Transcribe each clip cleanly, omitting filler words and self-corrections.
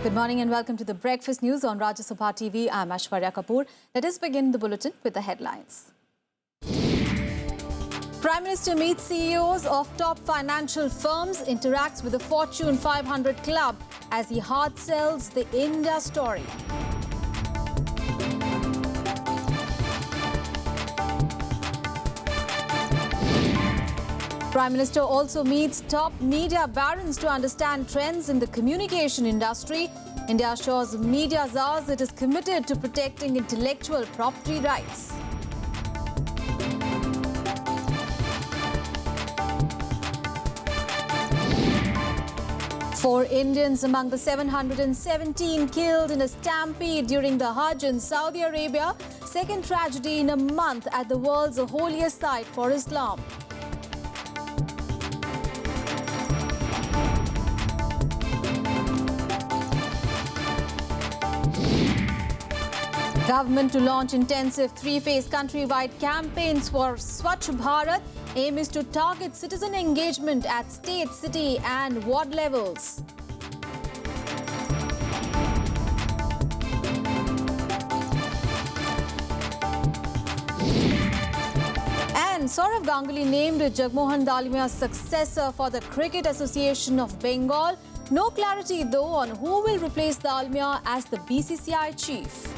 Good morning and welcome to the Breakfast News on Rajya Sabha TV. I'm Aishwarya Kapoor. Let us begin the bulletin with the headlines. Prime Minister meets CEOs of top financial firms, interacts with the Fortune 500 club as he hard sells the India story. Prime Minister also meets top media barons to understand trends in the communication industry. India assures media czars it is committed to protecting intellectual property rights. Four Indians among the 717 killed in a stampede during the Hajj in Saudi Arabia. Second tragedy in a month at the world's holiest site for Islam. Government to launch intensive three-phase countrywide campaigns for Swachh Bharat. Aim is to target citizen engagement at state, city and ward levels. And Saurav Ganguly named Jagmohan Dalmia's successor for the Cricket Association of Bengal. No clarity though on who will replace Dalmia as the BCCI chief.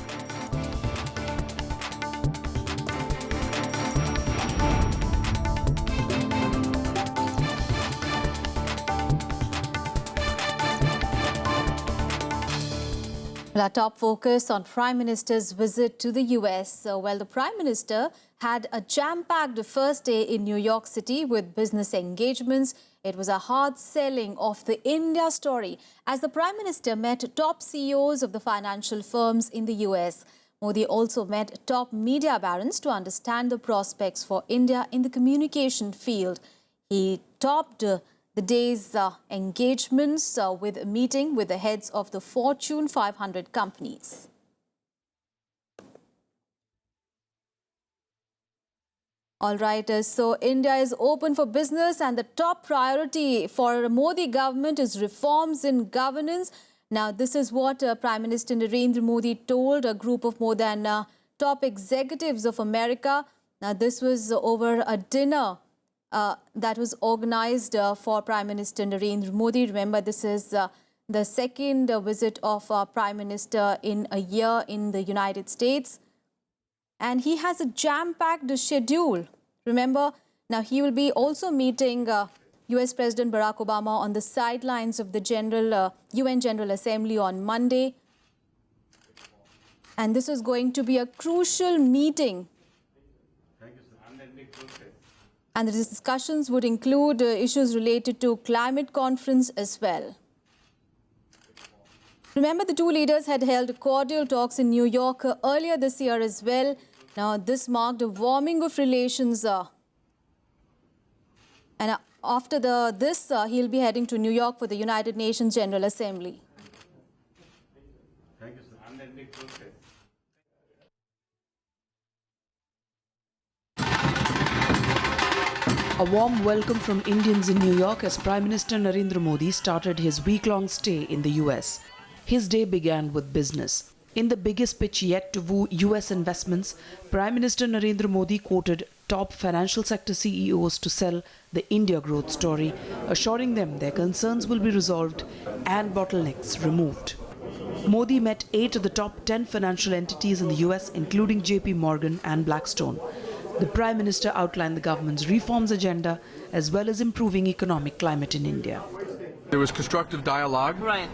Our top focus on Prime Minister's visit to the US. Well, the Prime Minister had a jam-packed first day in New York City with business engagements. It was a hard selling of the India story as the Prime Minister met top CEOs of the financial firms in the US. Modi also met top media barons to understand the prospects for India in the communication field. He topped the day's engagements with a meeting with the heads of the Fortune 500 companies. All right, so India is open for business and the top priority for Modi government is reforms in governance. Now, this is what Prime Minister Narendra Modi told a group of more than top executives of America. Now, this was over a dinner that was organized for Prime Minister Narendra Modi. Remember, this is the second visit of Prime Minister in a year in the United States. And he has a jam-packed schedule. Remember, now he will be also meeting US President Barack Obama on the sidelines of the UN General Assembly on Monday. And this is going to be a crucial meeting. And the discussions would include issues related to climate conference as well. Remember, the two leaders had held cordial talks in New York earlier this year as well. Now, this marked a warming of relations. And after this, he'll be heading to New York for the United Nations General Assembly. Thank you, sir. A warm welcome from Indians in New York as Prime Minister Narendra Modi started his week-long stay in the US. His day began with business. In the biggest pitch yet to woo US investments, Prime Minister Narendra Modi quoted top financial sector CEOs to sell the India growth story, assuring them their concerns will be resolved and bottlenecks removed. Modi met 8 of the top 10 financial entities in the US, including JP Morgan and Blackstone. The Prime Minister outlined the government's reforms agenda as well as improving economic climate in India. There was constructive dialogue. Right.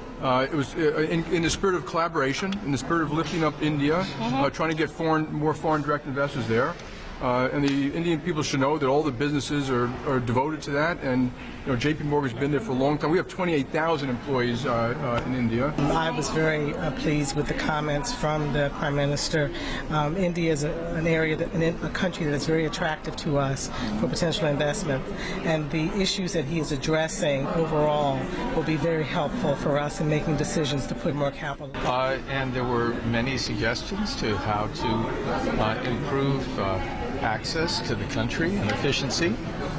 It was in the spirit of collaboration, in the spirit of lifting up India, trying to get more foreign direct investors there. And the Indian people should know that all the businesses are devoted to that. And JP Morgan's been there for a long time. We have 28,000 employees in India. I was very pleased with the comments from the Prime Minister. India is an area, a country that is very attractive to us for potential investment. And the issues that he is addressing overall will be very helpful for us in making decisions to put more capital. And there were many suggestions to how to improve access to the country and efficiency,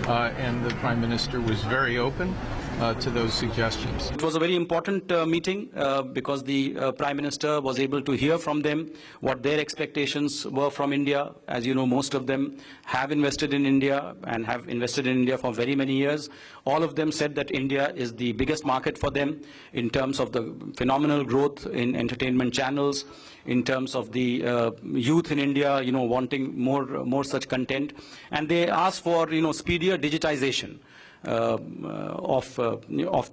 and the Prime Minister was very open to those suggestions. It was a very important meeting because the Prime Minister was able to hear from them what their expectations were from India. As you know, most of them have invested in India and have invested in India for very many years. All of them said that India is the biggest market for them in terms of the phenomenal growth in entertainment channels, in terms of the youth in India, wanting more such content. And they asked for, speedier digitization of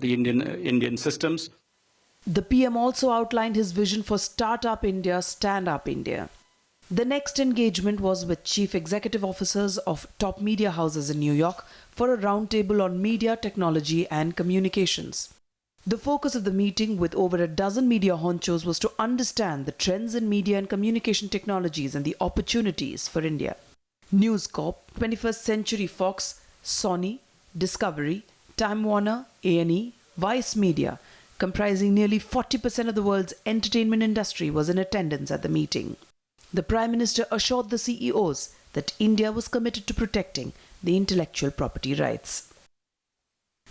the Indian systems. The PM also outlined his vision for Startup India, Stand Up India. The next engagement was with chief executive officers of top media houses in New York for a roundtable on media, technology and communications. The focus of the meeting with over a dozen media honchos was to understand the trends in media and communication technologies and the opportunities for India. News Corp, 21st Century Fox, Sony, Discovery, Time Warner, A&E, Vice Media, comprising nearly 40% of the world's entertainment industry, was in attendance at the meeting. The Prime Minister assured the CEOs that India was committed to protecting the intellectual property rights.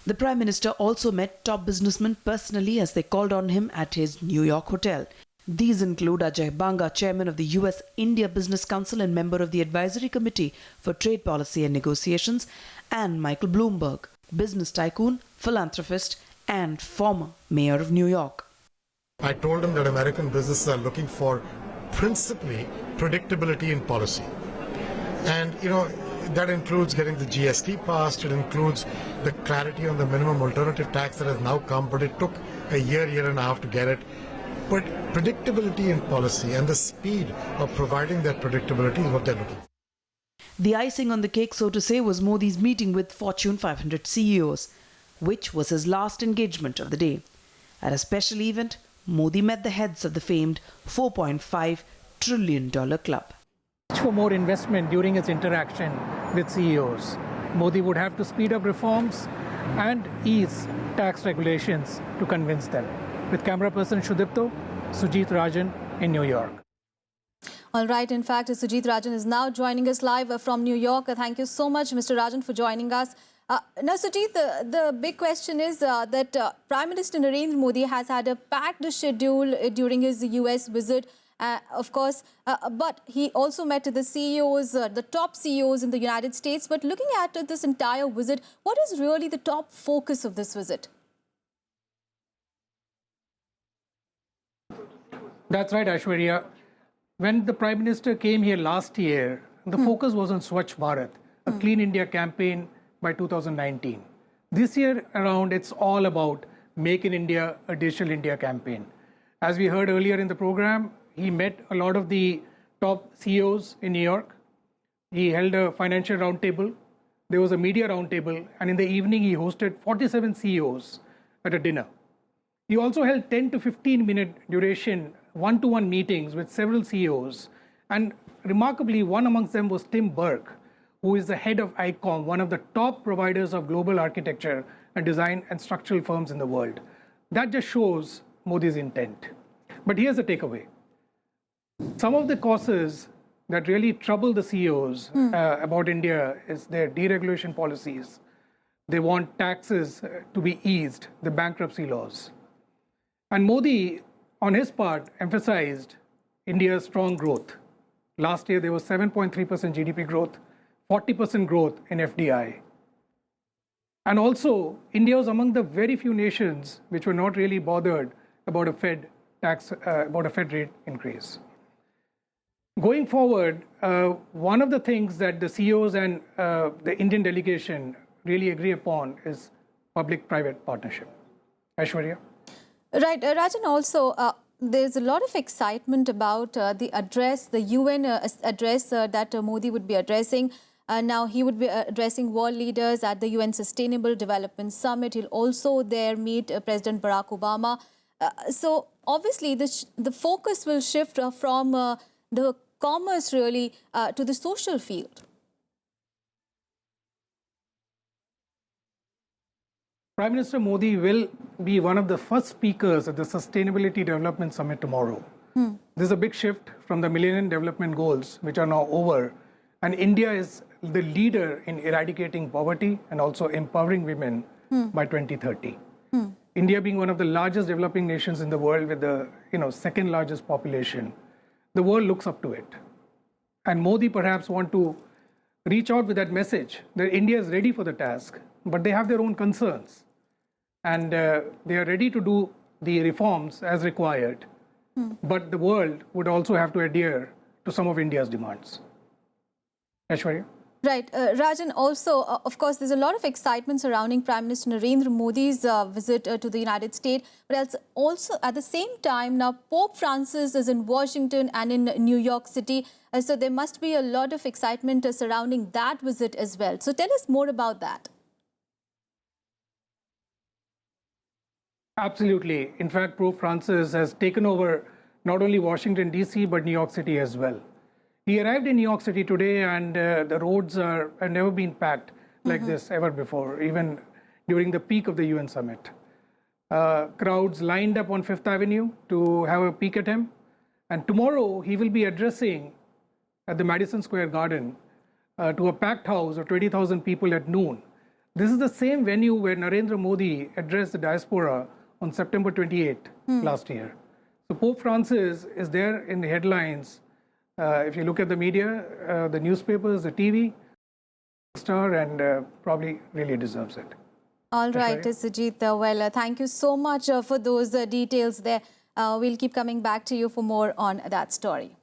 The Prime Minister also met top businessmen personally as they called on him at his New York hotel. These include Ajay Banga, chairman of the US-India Business Council and member of the Advisory Committee for Trade Policy and Negotiations, and Michael Bloomberg, business tycoon, philanthropist, and former mayor of New York. I told him that American businesses are looking for principally predictability in policy. And, that includes getting the GST passed, it includes the clarity on the minimum alternative tax that has now come, but it took a year and a half to get it. But predictability in policy and the speed of providing that predictability is what they're looking for. The icing on the cake, so to say, was Modi's meeting with Fortune 500 CEOs, which was his last engagement of the day. At a special event, Modi met the heads of the famed $4.5 trillion club. For more investment during its interaction with CEOs, Modi would have to speed up reforms and ease tax regulations to convince them. With camera person Shudipto, Sujit Rajan in New York. All right. In fact, Sujit Rajan is now joining us live from New York. Thank you so much, Mr. Rajan, for joining us. Now, Sujit, the big question is that Prime Minister Narendra Modi has had a packed schedule during his US visit, of course, but he also met the CEOs, the top CEOs in the United States. But looking at this entire visit, what is really the top focus of this visit? That's right, Aishwarya. When the Prime Minister came here last year, the focus was on Swachh Bharat, a Clean India campaign by 2019. This year around, it's all about Make in India, a Digital India campaign. As we heard earlier in the program, he met a lot of the top CEOs in New York. He held a financial roundtable. There was a media roundtable. And in the evening, he hosted 47 CEOs at a dinner. He also held 10 to 15-minute duration one-to-one meetings with several CEOs. And remarkably, one amongst them was Tim Burke, who is the head of ICOM, one of the top providers of global architecture and design and structural firms in the world. That just shows Modi's intent. But here's the takeaway. Some of the causes that really trouble the CEOs about India is their deregulation policies. They want taxes to be eased, the bankruptcy laws. And Modi, on his part, emphasized India's strong growth. Last year, there was 7.3% GDP growth, 40% growth in FDI. And also, India was among the very few nations which were not really bothered about a Fed rate increase. Going forward, one of the things that the CEOs and the Indian delegation really agree upon is public-private partnership. Aishwarya? Right, Rajan, also, there's a lot of excitement about the address, the UN address that Modi would be addressing. Now, he would be addressing world leaders at the UN Sustainable Development Summit. He'll also there meet President Barack Obama. So, obviously, the focus will shift from the commerce, really, to the social field. Prime Minister Modi will be one of the first speakers at the Sustainability Development Summit tomorrow. This is a big shift from the Millennium Development Goals, which are now over. And India is the leader in eradicating poverty and also empowering women by 2030. India being one of the largest developing nations in the world with the second largest population, the world looks up to it. And Modi perhaps want to reach out with that message that India is ready for the task, but they have their own concerns. And they are ready to do the reforms as required. But the world would also have to adhere to some of India's demands. Aishwarya? Right. Rajan, also, of course, there's a lot of excitement surrounding Prime Minister Narendra Modi's visit to the United States. But also, at the same time, now Pope Francis is in Washington and in New York City. So there must be a lot of excitement surrounding that visit as well. So tell us more about that. Absolutely. In fact, Pope Francis has taken over not only Washington, D.C., but New York City as well. He arrived in New York City today, and the roads have never been packed like this ever before, even during the peak of the UN summit. Crowds lined up on Fifth Avenue to have a peek at him. And tomorrow, he will be addressing at the Madison Square Garden to a packed house of 20,000 people at noon. This is the same venue where Narendra Modi addressed the diaspora on September 28 last year. So Pope Francis is there in the headlines. If you look at the media, the newspapers, the TV, star, and probably really deserves it. All right, Sujit. Well, thank you so much for those details there. We'll keep coming back to you for more on that story.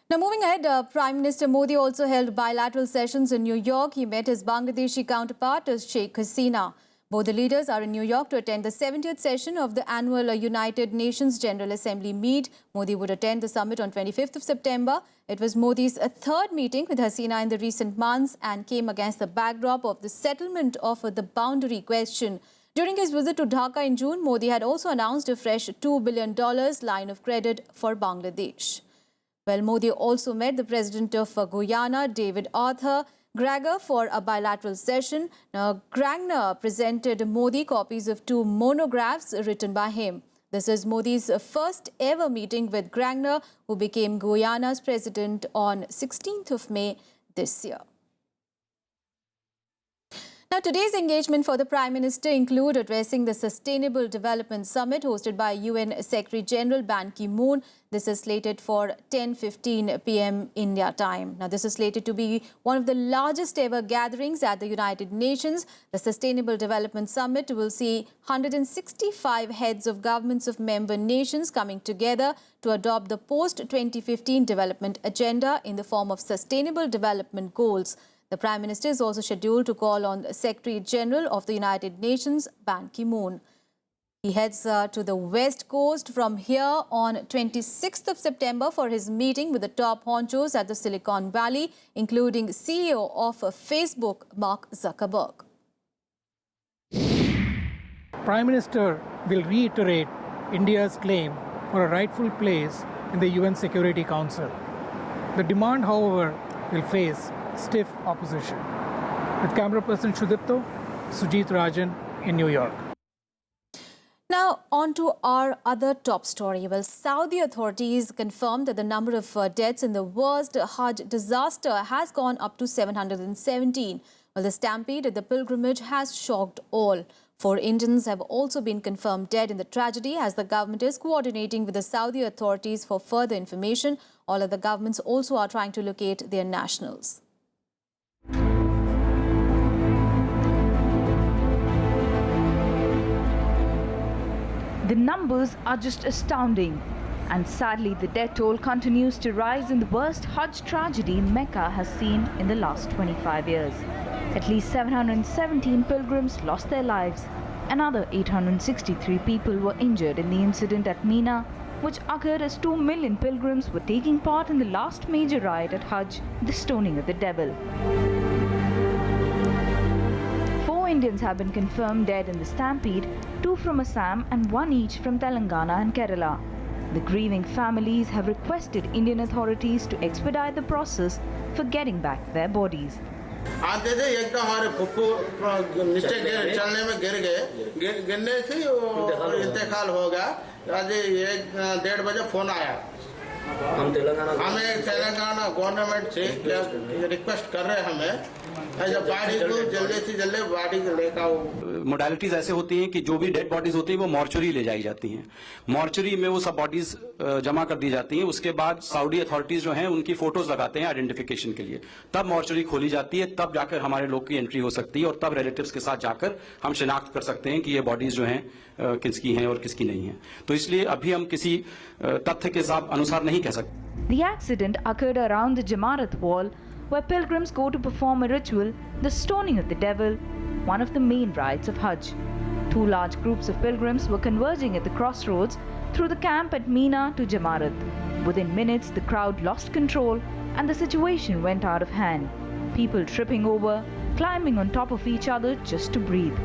Now, moving ahead, Prime Minister Modi also held bilateral sessions in New York. He met his Bangladeshi counterpart, Sheikh Hasina. Both the leaders are in New York to attend the 70th session of the annual United Nations General Assembly meet. Modi would attend the summit on 25th of September. It was Modi's third meeting with Hasina in the recent months and came against the backdrop of the settlement of the boundary question. During his visit to Dhaka in June, Modi had also announced a fresh $2 billion line of credit for Bangladesh. Well, Modi also met the president of Guyana, David Arthur Gregor, for a bilateral session. Now, Gregor presented Modi copies of 2 monographs written by him. This is Modi's first ever meeting with Gregor, who became Guyana's president on 16th of May this year. Now, today's engagement for the Prime Minister include addressing the Sustainable Development Summit hosted by UN Secretary General Ban Ki-moon. This is slated for 10:15 p.m. India time. Now, this is slated to be one of the largest ever gatherings at the United Nations. The Sustainable Development Summit will see 165 heads of governments of member nations coming together to adopt the post-2015 development agenda in the form of sustainable development goals. The Prime Minister is also scheduled to call on the Secretary General of the United Nations, Ban Ki-moon. He heads to the West Coast from here on 26th of September for his meeting with the top honchos at the Silicon Valley, including CEO of Facebook, Mark Zuckerberg. Prime Minister will reiterate India's claim for a rightful place in the UN Security Council. The demand, however, will face stiff opposition. With camera person Shudipto, Sujit Rajan in New York. Now, on to our other top story. Well, Saudi authorities confirmed that the number of deaths in the worst Hajj disaster has gone up to 717. Well, the stampede at the pilgrimage has shocked all. 4 Indians have also been confirmed dead in the tragedy as the government is coordinating with the Saudi authorities for further information. All other governments also are trying to locate their nationals. The numbers are just astounding, and sadly the death toll continues to rise in the worst Hajj tragedy Mecca has seen in the last 25 years. At least 717 pilgrims lost their lives. Another 863 people were injured in the incident at Mina, which occurred as 2 million pilgrims were taking part in the last major riot at Hajj, the stoning of the devil. 4 Indians have been confirmed dead in the stampede, 2 from Assam and 1 each from Telangana and Kerala. The grieving families have requested Indian authorities to expedite the process for getting back their bodies. आते थे एक तो हमारे फुप्पू नीचे चलने में गिर गए गिरने से इंतकाल हो गया आज 1-1:30 बजे फोन आया हमें तेलंगाना गवर्नमेंट से क्या रिक्वेस्ट कर रहे हैं हमें ऐसा बॉडी को जल्दी से जल्दी बॉडी को लेकर आओ। मोडालिटीज ऐसे होती हैं कि जो भी डेड बॉडीज होती हैं वो मॉर्चरी ले जाई जाती हैं। मॉर्चरी में वो सब बॉडीज जमा कर दी जाती हैं। उसके बाद सऊदी अथॉरिटीज जो हैं उनकी फोटोज लगाते हैं आइडेंटिफिकेशन के लिए। तब मॉर्चरी खोली जाती है, तब जाकर हमारे लोग की एंट्री हो सकती है और तब रिलेटिव्स के साथ जाकर हम शिनाख्त कर सकते हैं कि ये बॉडीज जो हैं किसकी हैं और किसकी नहीं हैं। तो इसलिए अभी हम किसी तथ्य के अनुसार नहीं कह सकते। The accident occurred around the Jamarat wall, where pilgrims go to perform a ritual, the stoning of the devil, one of the main rites of Hajj. Two large groups of pilgrims were converging at the crossroads through the camp at Mina to Jamarat. Within minutes, the crowd lost control and the situation went out of hand. People tripping over, climbing on top of each other just to breathe.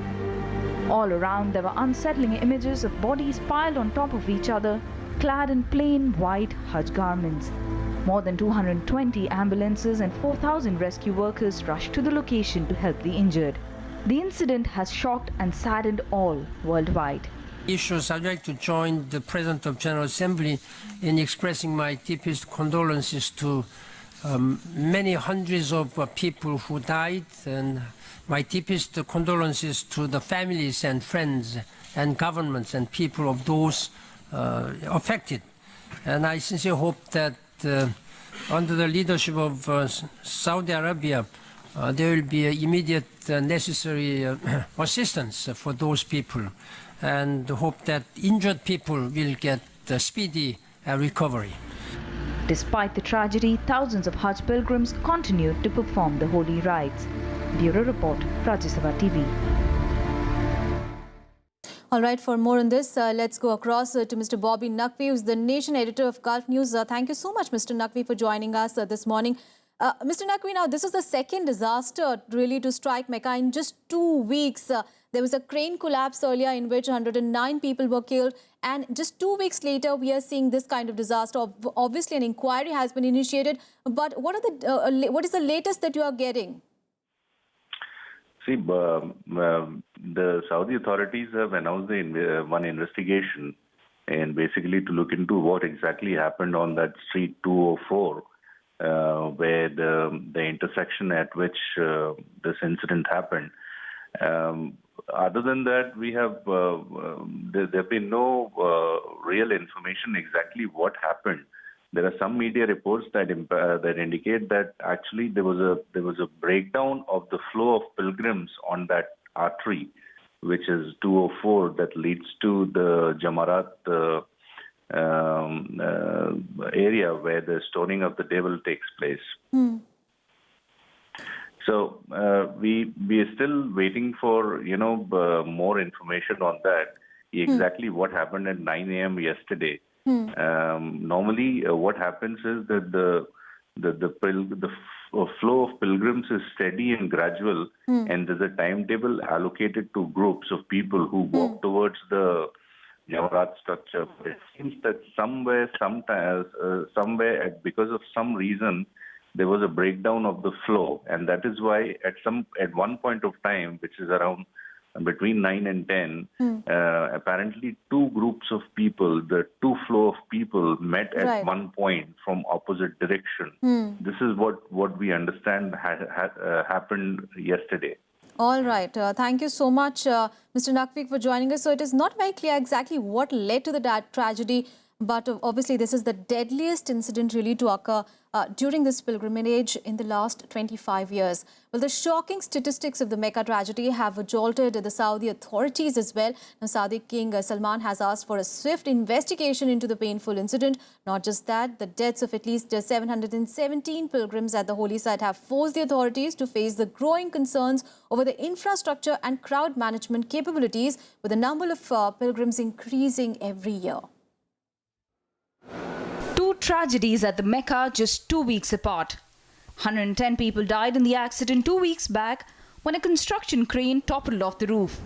All around, there were unsettling images of bodies piled on top of each other, clad in plain white Hajj garments. More than 220 ambulances and 4,000 rescue workers rushed to the location to help the injured. The incident has shocked and saddened all worldwide. Issues, I'd like to join the President of General Assembly in expressing my deepest condolences to many hundreds of people who died, and my deepest condolences to the families and friends and governments and people of those affected. And I sincerely hope that under the leadership of Saudi Arabia, there will be immediate necessary assistance for those people, and hope that injured people will get speedy recovery. Despite the tragedy, thousands of Hajj pilgrims continued to perform the holy rites. Bureau Report, Rajya TV. All right, for more on this, let's go across to Mr. Bobby Naqvi, who's the Nation Editor of Gulf News. Thank you so much, Mr. Naqvi, for joining us this morning. Mr. Naqvi, now this is the second disaster really to strike Mecca in just 2 weeks. There was a crane collapse earlier in which 109 people were killed. And just 2 weeks later, we are seeing this kind of disaster. Obviously, an inquiry has been initiated. But what is the latest that you are getting? See, the Saudi authorities have announced one investigation, and basically to look into what exactly happened on that street 204, where the intersection at which this incident happened. Other than that, we have there have been no real information exactly what happened. There are some media reports that indicate that actually there was a breakdown of the flow of pilgrims on that artery, which is 204, that leads to the Jamarat area where the stoning of the devil takes place. So we are still waiting for more information on that. Exactly what happened at 9 a.m. yesterday. Normally, what happens is that the flow of pilgrims is steady and gradual, and there's a timetable allocated to groups of people who walk towards the Jamarat structure. It seems that somewhere, because of some reason, there was a breakdown of the flow, and that is why at one point of time, which is around between 9 and 10, apparently two groups of people, the two flow of people met at one point from opposite direction. This is what we understand happened yesterday. All right. Thank you so much, Mr. Naqvi, for joining us. So it is not very clear exactly what led to the tragedy, but obviously this is the deadliest incident really to occur during this pilgrimage in the last 25 years. Well, the shocking statistics of the Mecca tragedy have jolted the Saudi authorities as well. Now, Saudi King Salman has asked for a swift investigation into the painful incident. Not just that, the deaths of at least 717 pilgrims at the holy site have forced the authorities to face the growing concerns over the infrastructure and crowd management capabilities, with the number of pilgrims increasing every year. Two tragedies at the Mecca just 2 weeks apart. 110 people died in the accident 2 weeks back when a construction crane toppled off the roof.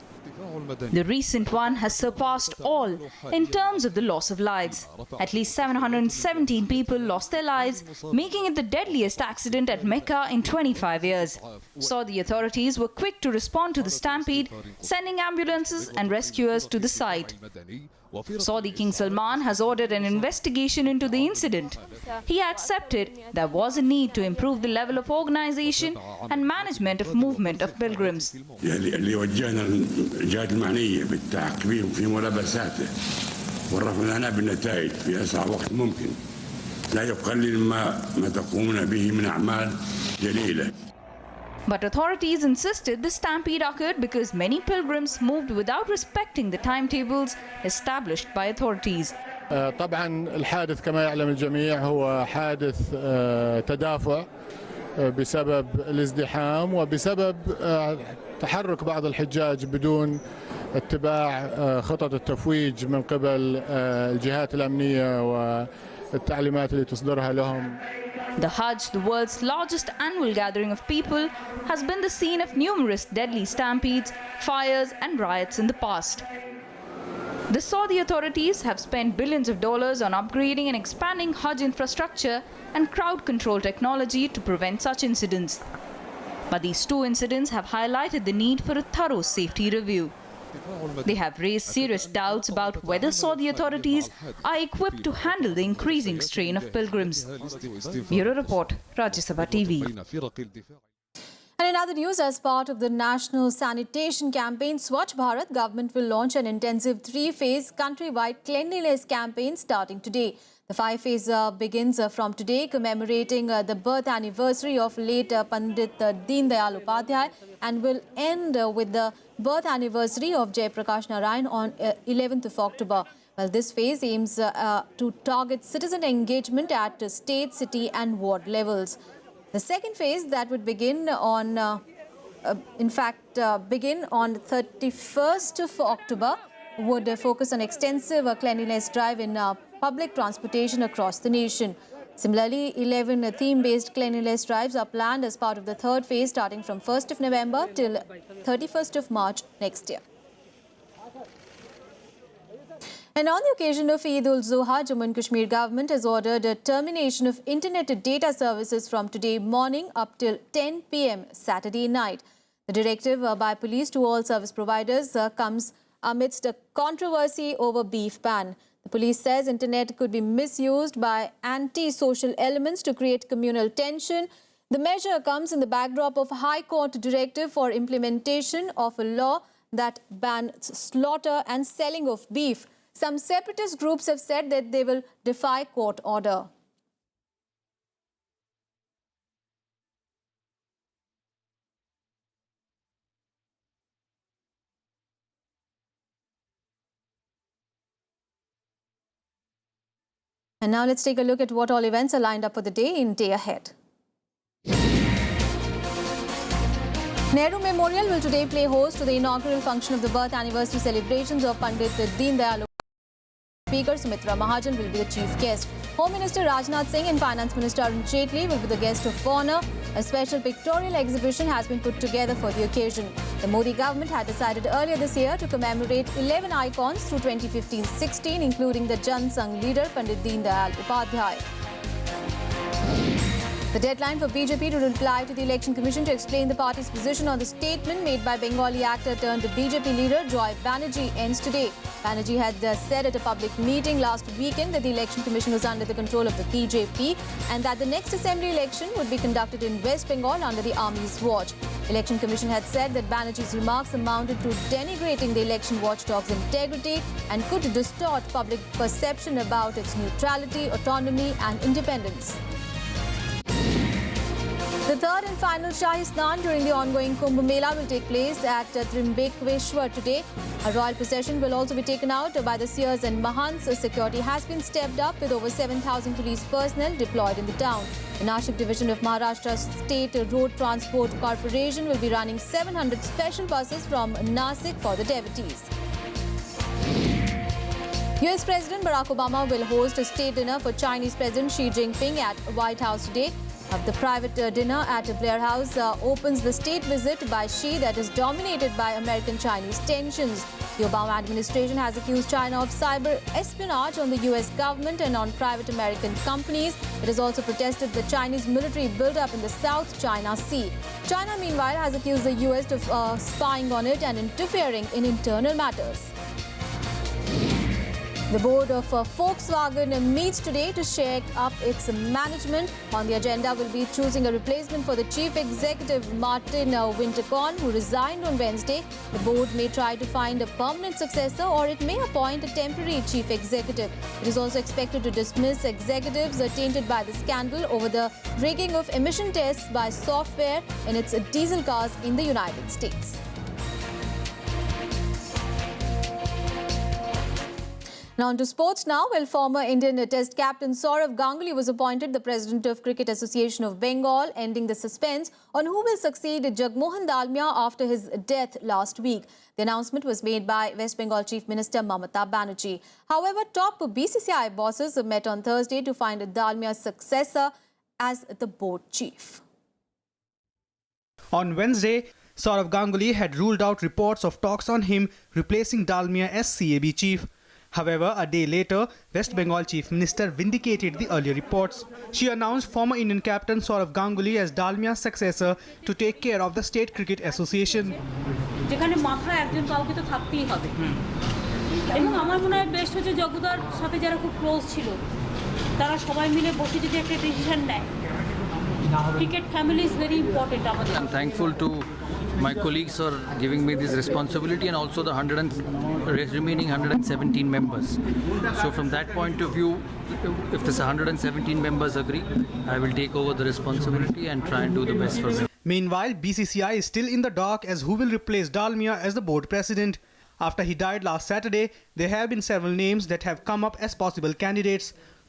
The recent one has surpassed all in terms of the loss of lives. At least 717 people lost their lives, making it the deadliest accident at Mecca in 25 years. Saudi authorities were quick to respond to the stampede, sending ambulances and rescuers to the site. Saudi King Salman has ordered an investigation into the incident. He accepted there was a need to improve the level of organization and management of movement of pilgrims. اللي وجهنا الجهات المعنية بالتعقيب في ملابساته ورفعنا بالنتائج في أسرع وقت ممكن لا يقلل ما تقومون به من أعمال جليلة. But authorities insisted the stampede occurred because many pilgrims moved without respecting the timetables established by authorities. طبعا الحادث كما يعلم الجميع هو حادث تدافع بسبب الازدحام وبسبب تحرك بعض الحجاج بدون اتباع خطط التفويج من قبل الجهات الأمنية والتعليمات اللي تصدرها لهم. The Hajj, the world's largest annual gathering of people, has been the scene of numerous deadly stampedes, fires and riots in the past. The Saudi authorities have spent billions of dollars on upgrading and expanding Hajj infrastructure and crowd control technology to prevent such incidents. But these two incidents have highlighted the need for a thorough safety review. They have raised serious doubts about whether Saudi authorities are equipped to handle the increasing strain of pilgrims. Bureau Report, Rajya Sabha TV. And in other news, as part of the national sanitation campaign Swachh Bharat, government will launch an intensive 3-phase countrywide cleanliness campaign starting today. The 5-phase begins from today, commemorating the birth anniversary of late Pandit Deen Dayal Upadhyay, and will end with the birth anniversary of Jai Prakash Narayan on 11th of October. Well, this phase aims to target citizen engagement at state, city and ward levels. The second phase that would begin on, begin on 31st of October would focus on extensive cleanliness drive in public transportation across the nation. Similarly, 11 theme-based cleanliness drives are planned as part of the third phase starting from 1st of November till 31st of March next year. And on the occasion of Eid ul-Zuha, Jammu and Kashmir government has ordered a termination of internet data services from today morning up till 10 p.m. Saturday night. The directive by police to all service providers comes amidst a controversy over beef ban. The police says internet could be misused by anti-social elements to create communal tension. The measure comes in the backdrop of a High Court directive for implementation of a law that bans slaughter and selling of beef. Some separatist groups have said that they will defy court order. And now let's take a look at what all events are lined up for the day ahead. Nehru Memorial will today play host to the inaugural function of the birth anniversary celebrations of Pandit Deen Dayal. Speaker Sumitra Mahajan will be the chief guest. Home Minister Rajnath Singh and Finance Minister Arun Jaitley will be the guest of honour. A special pictorial exhibition has been put together for the occasion. The Modi government had decided earlier this year to commemorate 11 icons through 2015-16, including the Jan Sangh leader Pandit Deen Dayal Upadhyay. The deadline for BJP to reply to the Election Commission to explain the party's position on the statement made by Bengali actor turned BJP leader Joy Banerjee ends today. Banerjee had said at a public meeting last weekend that the Election Commission was under the control of the BJP and that the next assembly election would be conducted in West Bengal under the Army's watch. Election Commission had said that Banerjee's remarks amounted to denigrating the election watchdog's integrity and could distort public perception about its neutrality, autonomy and independence. The third and final Shahi Snan during the ongoing Kumbh Mela will take place at Trimbekweshwar today. A royal procession will also be taken out by the seers and mahants. Security has been stepped up with over 7,000 police personnel deployed in the town. The Nashik division of Maharashtra State Road Transport Corporation will be running 700 special buses from Nasik for the devotees. US President Barack Obama will host a state dinner for Chinese President Xi Jinping at White House today. The private dinner at Blair House opens the state visit by Xi that is dominated by American-Chinese tensions. The Obama administration has accused China of cyber espionage on the US government and on private American companies. It has also protested the Chinese military buildup in the South China Sea. China, meanwhile, has accused the US of spying on it and interfering in internal matters. The board of Volkswagen meets today to shake up its management. On the agenda will be choosing a replacement for the chief executive Martin Winterkorn, who resigned on Wednesday. The board may try to find a permanent successor, or it may appoint a temporary chief executive. It is also expected to dismiss executives tainted by the scandal over the rigging of emission tests by software in its diesel cars in the United States. Now on to sports now. Well, former Indian Test captain Sourav Ganguly was appointed the president of Cricket Association of Bengal, ending the suspense on who will succeed Jagmohan Dalmia after his death last week. The announcement was made by West Bengal Chief Minister Mamata Banerjee. However, top BCCI bosses met on Thursday to find Dalmia's successor as the board chief. On Wednesday, Sourav Ganguly had ruled out reports of talks on him replacing Dalmia as CAB chief. However, a day later, West Bengal Chief Minister vindicated the earlier reports. She announced former Indian captain Sourav Ganguly as Dalmia's successor to take care of the State Cricket Association. যেখানে মাথায় একজন কাউকে তো থাকতেই হবে এবং আমার মনে হয় বেস্ট হচ্ছে জগুদার সাথে যারা খুব ক্লোজ ছিল তারা সবাই মিলে বসে যদি একটা ডিসিশন নেয় cricket family is very important. I'm thankful to my colleagues for giving me this responsibility, and also the remaining 117 members. So from that point of view, if this 117 members agree, I will take over the responsibility and try and do the best for them. Meanwhile, BCCI is still in the dark as who will replace Dalmia as the board president. After he died last Saturday, there have been several names that have come up as possible candidates.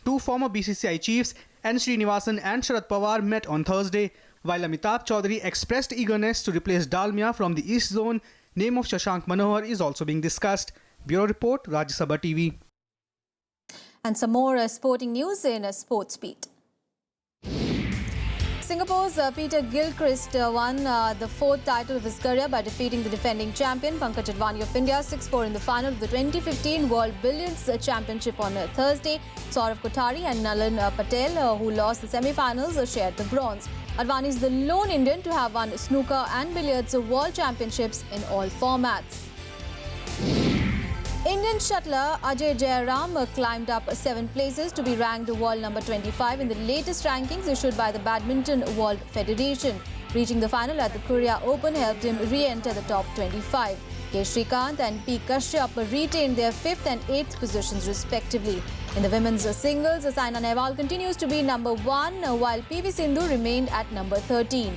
Two former BCCI chiefs, N. Srinivasan and Sharad Pawar, met on Thursday. While Amitabh Chaudhary expressed eagerness to replace Dalmia from the East Zone, name of Shashank Manohar is also being discussed. Bureau Report, Rajya Sabha TV. And some more sporting news in Sports Beat. Singapore's Peter Gilchrist won the fourth title of his career by defeating the defending champion Pankaj Advani of India 6-4 in the final of the 2015 World Billiards Championship on Thursday. Saurav Kothari and Nalan Patel, who lost the semi-finals, shared the bronze. Advani is the lone Indian to have won snooker and billiards world championships in all formats. Indian shuttler Ajay Jairam climbed up 7 places to be ranked world number 25 in the latest rankings issued by the Badminton World Federation. Reaching the final at the Korea Open helped him re-enter the top 25. K. Srikanth and P. Kashyap retained their 5th and 8th positions respectively. In the women's singles, Saina Nehwal continues to be number 1 while PV Sindhu remained at number 13.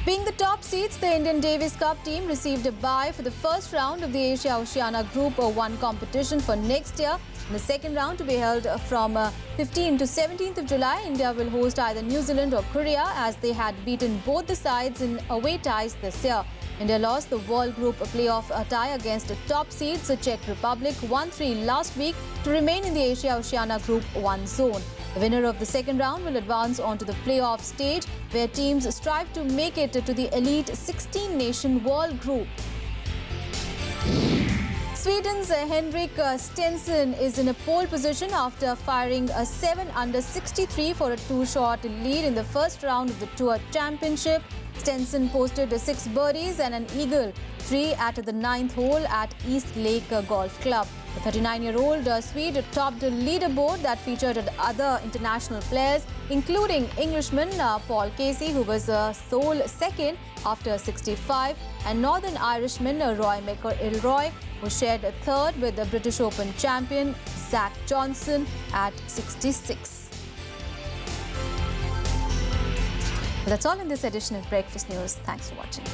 Being the top seeds, the Indian Davis Cup team received a bye for the first round of the Asia-Oceania Group 1 competition for next year. In the second round, to be held from 15th to 17th of July, India will host either New Zealand or Korea, as they had beaten both the sides in away ties this year. India lost the World Group playoff tie against the top seeds, the Czech Republic, 1-3 last week to remain in the Asia-Oceania Group 1 zone. The winner of the second round will advance onto the playoff stage, where teams strive to make it to the elite 16-nation world group. Sweden's Henrik Stenson is in a pole position after firing a 7 under 63 for a 2-shot lead in the first round of the Tour Championship. Stenson posted 6 birdies and an eagle, 3 at the 9th hole at East Lake Golf Club. The 39-year-old Swede topped a leaderboard that featured other international players, including Englishman Paul Casey, who was sole second after 65, and Northern Irishman Roy McIlroy, who shared third with the British Open champion Zach Johnson at 66. That's all in this edition of Breakfast News. Thanks for watching.